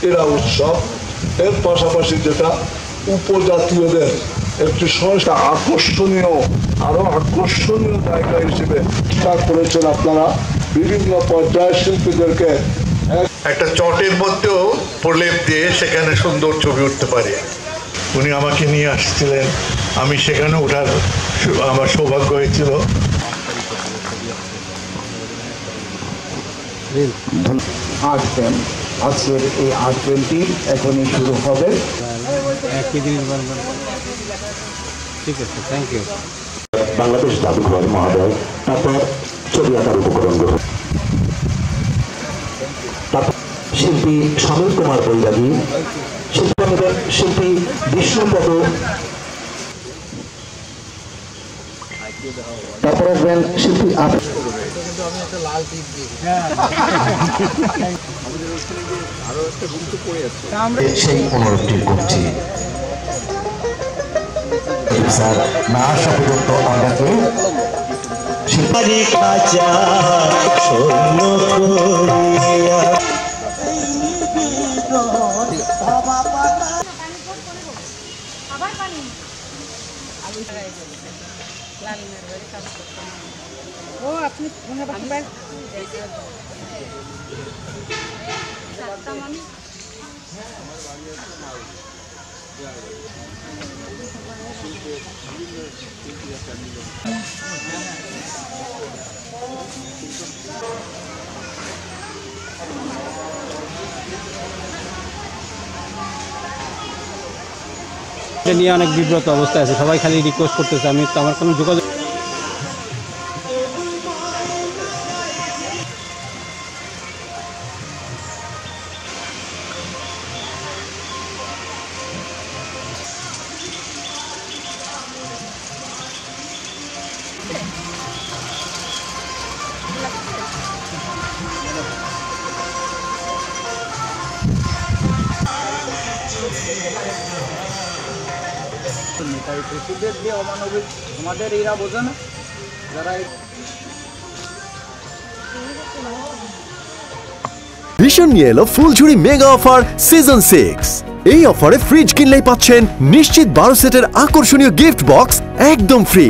এরা উৎসব এর পাশাপাশি যেটা উপজাতীয়দের একটি সংস্থা আরো আকর্ষণীয় জায়গা হিসেবে চেষ্টা করেছেন আপনারা বিভিন্ন পর্যায়ের শিল্পীদেরকে একটা চটের মধ্যেও প্রলেপ দিয়ে সেখানে সুন্দর ছবি উঠতে পারে। উনি আমাকে নিয়ে আসছিলেন, আমি সেখানে ওঠার আমার সৌভাগ্য হয়েছিল। আসবেন, আজকের এই আর্ট ক্যাম্পটি এখনই শুরু হবে। ঠিক আছে, থ্যাংক ইউ। বাংলাদেশ জাদুঘর মহোদয়, তারপর ছবি আঁকার উপকরণ গ্রহণ, তারপর শিল্পী সমীর কুমার বৈরাগী, শিল্পী বিষ্ণুপদ, তারপর আসবেন শিল্পী সেই অনুরোধটি করছি স্যার না আসা পর্যন্ত আমাকে শিল্পী কাঁচা স্বর্ণ করিয়া ও আপনি নিয়ে অনেক বিব্রত অবস্থায় আছে, সবাই খালি রিকোয়েস্ট করতেছে, আমি তো আমার কোনো যোগাযোগ আমাদের এরা বোঝে না যারা ভীষণ নিয়ে এলো ফুলঝুরি মেগা অফার সিজন 6। এই অফারে ফ্রিজ কিনলেই পাচ্ছেন নিশ্চিত 12 সেটের আকর্ষণীয় গিফট বক্স একদম ফ্রি।